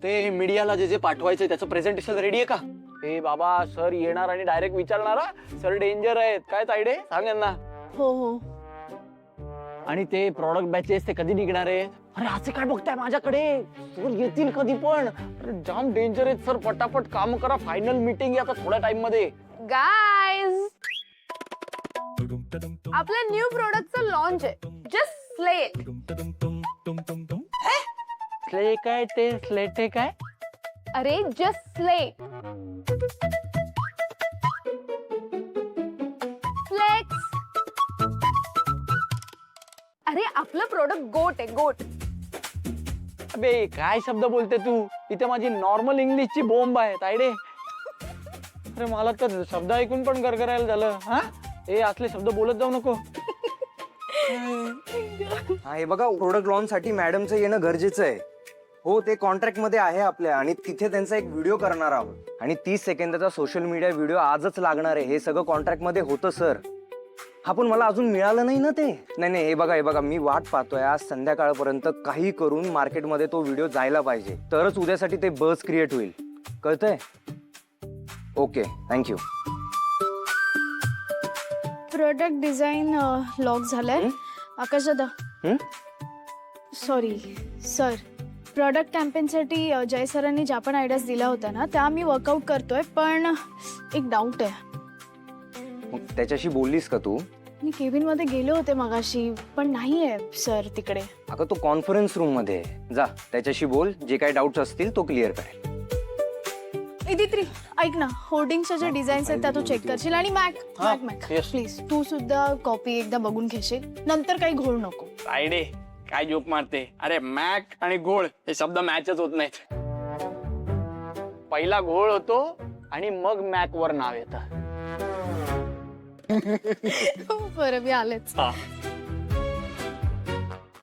ते मीडियाला जे जे पाठवायचं त्याचं प्रेझेंटेशन रेडी आहे का? ए बाबा, सर येणार आणि डायरेक्ट विचारणार, सर डेंजर आहेत काय तायडे, सांग यांना. हो हो. आणि ते प्रॉडक्ट बॅचेस ते कधी निघणार आहे? अरे असे काय बघताय माझ्याकडे, सर येतील कधी पण. अरे जाम डेंजर आहेत सर, पटापट काम करा, फायनल मीटिंग आता थोड्या टाइम मध्ये. गाईज, आपल्या न्यू प्रोडक्टचं लॉन्च आहे, जस्ट स्ले इट. स्ले काय ते स्लेटे काय? अरे जस्ट स्ले. फ्लेक्स. अरे आपलं प्रोडक्ट गोट आहे, गोट. अबे काय शब्द बोलते तू, इथे माझी नॉर्मल इंग्लिशची बोंब आहे तायडे. अरे मला तर शब्द ऐकून पण गरगरायला झालं. हा हे असले शब्द बोलत जाऊ नको. हा हे बघा, प्रोडक्ट लॉन्च साठी मॅडमचं येणं गरजेचं आहे. हो, ते कॉन्ट्रॅक्ट मध्ये आहे आपल्या, आणि तिथे त्यांचा एक व्हिडिओ करणार आहोत, आणि 30 सेकंदाचा सोशल मीडिया व्हिडिओ आजच लागणार आहे. हे सगळं कॉन्ट्रॅक्ट मध्ये होतं सर. हा पण मला अजून मिळालं नाही ना ते. नाही, हे बघा मी वाट पाहतोय, आज संध्याकाळपर्यंत काही करून मार्केटमध्ये तो व्हिडिओ जायला पाहिजे, तरच उद्यासाठी ते बझ क्रिएट होईल. कळतंय? Okay, thank you. Product design lock झालंय. आकाश दादा, सॉरी सर, प्रोडक्ट कॅम्पेनसाठी जय सरांनी ज्या पण आयडियाज दिल्या होत्या ना, त्या मी वर्कआउट करतोय, पण एक डाऊट आहे. मग त्याच्याशी बोललीस का तू? मी केबिन मध्ये गेले होते मगाशी, पण नाही आहे सर तिकडे. अगं तो कॉन्फरन्स रूम मध्ये आहे. जा त्याच्याशी बोल, जे काही डाऊट्स असतील तो क्लिअर करेल. इदित्री, ऐक ना, होर्डिंगच्या ज्या डिझाईन्स आहेत त्या तू चेक करशील, आणि मॅक प्लीज तू सुद्धा कॉपी एकदा बघून घेशील, नंतर काही घोळ नको. तायडे काय जोक मारते. अरे मॅक आणि घोळ हे शब्द मॅचच होत नाहीत. पहिला घोळ होतो आणि मग मॅक वर नाव येतं. बरं, मी आलेच. हा.